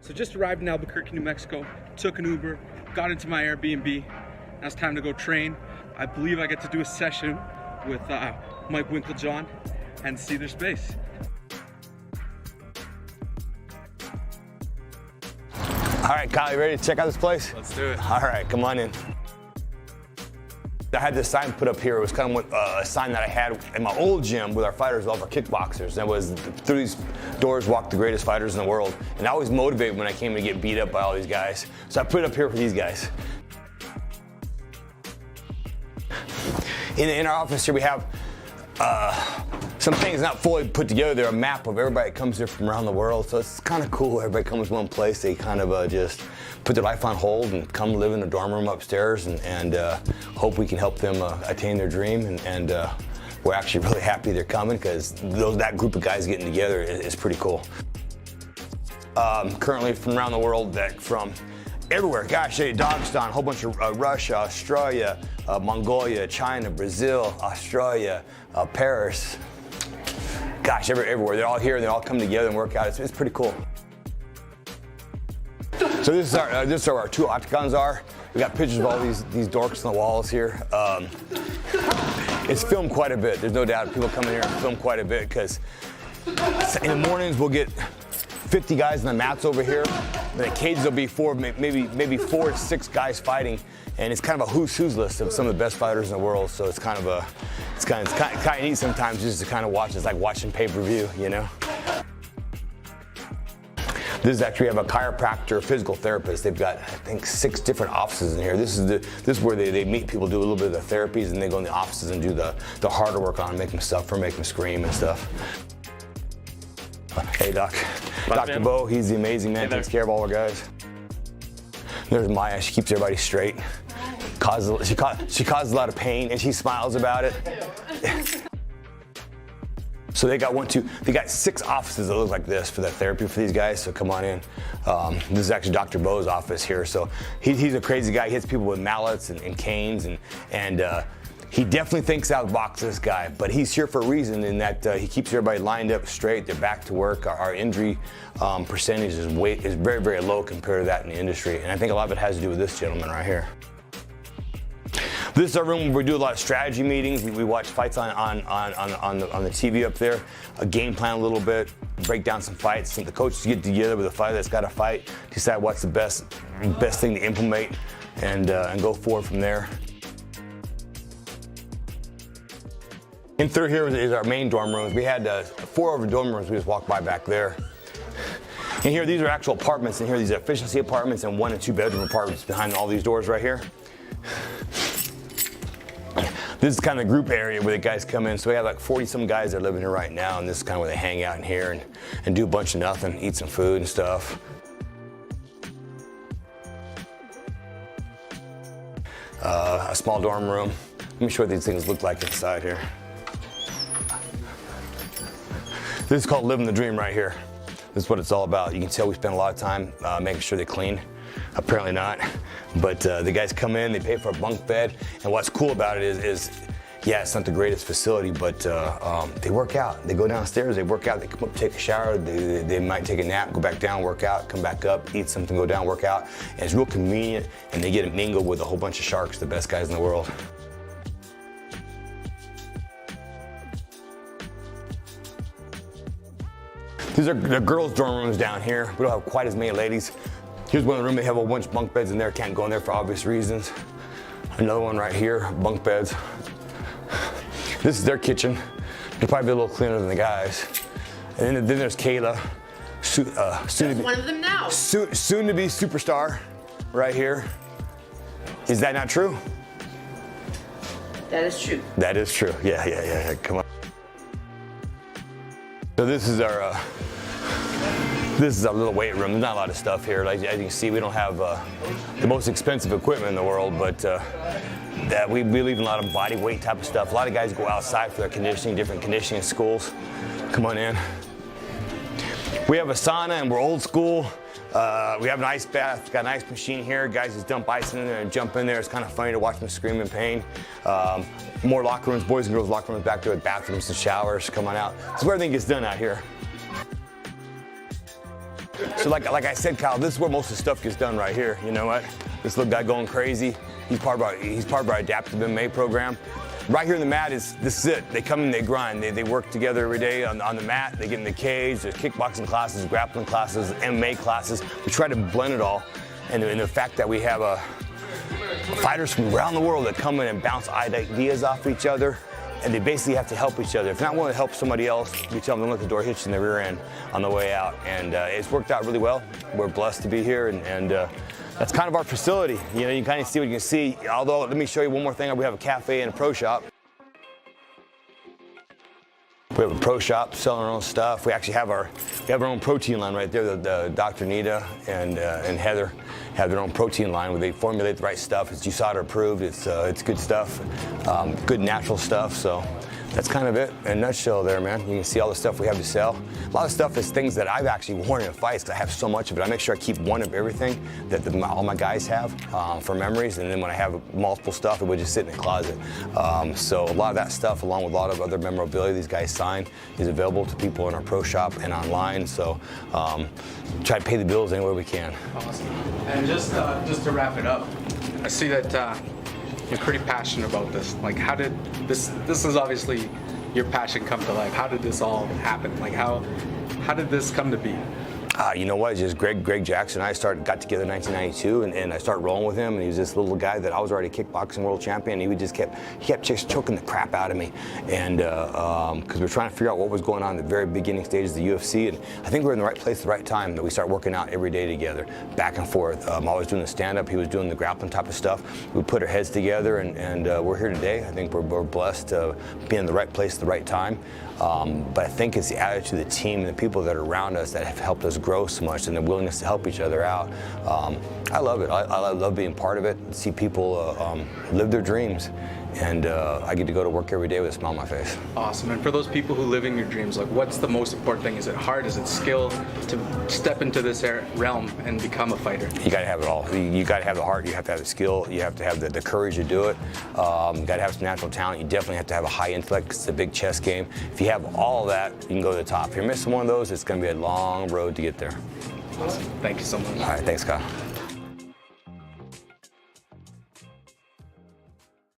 So just arrived in Albuquerque, New Mexico, took an Uber, got into my Airbnb. Now it's time to go train. I believe I get to do a session with Mike Winklejohn and see their space. All right, Kyle, you ready to check out this place? Let's do it. All right, come on in. I had this sign put up here. It was kind of a sign that I had in my old gym with our fighters, all of our kickboxers. And it was, through these doors walk the greatest fighters in the world. And I was motivated when I came to get beat up by all these guys. So I put it up here for these guys. In our office here, we have some things not fully put together. They're a map of everybody that comes here from around the world. So it's kind of cool. Everybody comes to one place. They kind of just put their life on hold and come live in a dorm room upstairs and hope we can help them attain their dream. And we're actually really happy they're coming because that group of guys getting together is pretty cool. Currently from around the world, from everywhere. Gosh, Dagestan, a whole bunch of Russia, Australia, Mongolia, China, Brazil, Australia, Paris. Gosh, everywhere. They're all here. They all come together and work out. It's pretty cool. So this is our two octagons are. We got pictures of all these dorks on the walls here. It's filmed quite a bit. There's no doubt people come in here and film quite a bit because in the mornings we'll get 50 guys on the mats over here. In the cages there'll be maybe 4 to 6 guys fighting, and it's kind of a who's list of some of the best fighters in the world. So it's kind of neat sometimes just to kind of watch. It's like watching pay-per-view, you know. This is actually, we have a chiropractor, physical therapist. They've got, I think, 6 different offices in here. This is where they meet people, do a little bit of the therapies, and they go in the offices and do the harder work on them, make them suffer, make them scream and stuff. Hey, Doc. Dr. Bo, he's the amazing man, takes care of all our guys. There's Maya, she keeps everybody straight. She causes a lot of pain, and she smiles about it. So they got 6 offices that look like this for the therapy for these guys, so come on in. This is actually Dr. Bo's office here, so he's a crazy guy. He hits people with mallets and canes, and he definitely thinks out of the box, this guy, but he's here for a reason in that he keeps everybody lined up straight. They're back to work. Our injury percentage is very, very low compared to that in the industry, and I think a lot of it has to do with this gentleman right here. This is our room where we do a lot of strategy meetings. We watch fights on the TV up there, game plan a little bit, break down some fights. The coaches get together with a fighter that's got a fight, decide what's the best thing to implement, and go forward from there. In through here is our main dorm rooms. We had 4 over dorm rooms. We just walked by back there. And here, these are actual apartments. In here, these are efficiency apartments and 1 and 2 bedroom apartments behind all these doors right here. This is kind of the group area where the guys come in. So we have like 40-some guys that are living here right now, and this is kind of where they hang out in here and do a bunch of nothing, eat some food and stuff. A small dorm room. Let me show you what these things look like inside here. This is called living the dream right here. This is what it's all about. You can tell we spend a lot of time making sure they're clean. Apparently not, but the guys come in, they pay for a bunk bed, and what's cool about it is yeah, it's not the greatest facility, but they work out. They go downstairs, they work out, they come up, take a shower, they might take a nap, go back down, work out, come back up, eat something, go down, work out, and it's real convenient, and they get to mingle with a whole bunch of sharks, the best guys in the world. These are the girls' dorm rooms down here. We don't have quite as many ladies. Here's one of the rooms. They have a bunch of bunk beds in there. Can't go in there for obvious reasons. Another one right here, bunk beds. This is their kitchen. They'll probably be a little cleaner than the guys. And then there's Kayla. One of them now. Soon to be superstar right here. Is that not true? That is true. That is true. Yeah. Come on. So this is our little weight room. There's not a lot of stuff here. Like, as you can see, we don't have the most expensive equipment in the world, but that we believe in a lot of body weight type of stuff. A lot of guys go outside for their conditioning, different conditioning schools. Come on in. We have a sauna and we're old school. We have an ice bath, got an ice machine here. Guys just dump ice in there and jump in there. It's kind of funny to watch them scream in pain. More locker rooms, boys and girls locker rooms back there with bathrooms and showers. Come on out. This is where everything gets done out here. So like I said, Kyle, this is where most of the stuff gets done right here. You know what? This little guy going crazy. He's part of our adaptive MMA program. Right here in the mat this is it. They come in, they grind. They work together every day on the mat. They get in the cage. There's kickboxing classes, grappling classes, MMA classes. We try to blend it all. And the fact that we have fighters from around the world that come in and bounce ideas off each other, and they basically have to help each other. If not want to help somebody else, we tell them to let the door hit you in the rear end on the way out. And it's worked out really well. We're blessed to be here, and that's kind of our facility. You know, you can kind of see what you can see. Although, let me show you one more thing. We have a cafe and a pro shop. We have a pro shop selling our own stuff. We actually have our own protein line right there. The Dr. Nita and Heather have their own protein line where they formulate the right stuff. It's USADA approved. It's good stuff, good natural stuff. So that's kind of it in a nutshell there, man. You can see all the stuff we have to sell. A lot of stuff is things that I've actually worn in fights because I have so much of it. I make sure I keep one of everything that all my guys have for memories, and then when I have multiple stuff, it would just sit in the closet. So a lot of that stuff, along with a lot of other memorabilia these guys sign, is available to people in our pro shop and online. So try to pay the bills any way we can. Awesome. And just to wrap it up, I see that you're pretty passionate about this. Like, how did this is obviously your passion come to life. How did this all happen? Like, how did this come to be? You know what? It's just Greg Jackson and I got together in 1992, and I started rolling with him. And he was this little guy that I was already kickboxing world champion. And he kept just choking the crap out of me, and because we were trying to figure out what was going on in the very beginning stages of the UFC. And I think we were in the right place at the right time that we started working out every day together, back and forth. I was doing the stand-up. He was doing the grappling type of stuff. We put our heads together, and we're here today. I think we're blessed to be in the right place at the right time. But I think it's the attitude of the team and the people that are around us that have helped us grow so much, and the willingness to help each other out. I love it. I love being part of it, see people live their dreams, and I get to go to work every day with a smile on my face. Awesome. And for those people who live in your dreams, like, what's the most important thing? Is it hard? Is it skill to step into this realm and become a fighter? You got to have it all. You got to have the heart. You have to have the skill. You have to have the courage to do it. You got to have some natural talent. You definitely have to have a high intellect. It's a big chess game. If you have all of that, you can go to the top. If you're missing one of those, it's going to be a long road to get there. Awesome. Thank you so much. All right. Thanks, Kyle.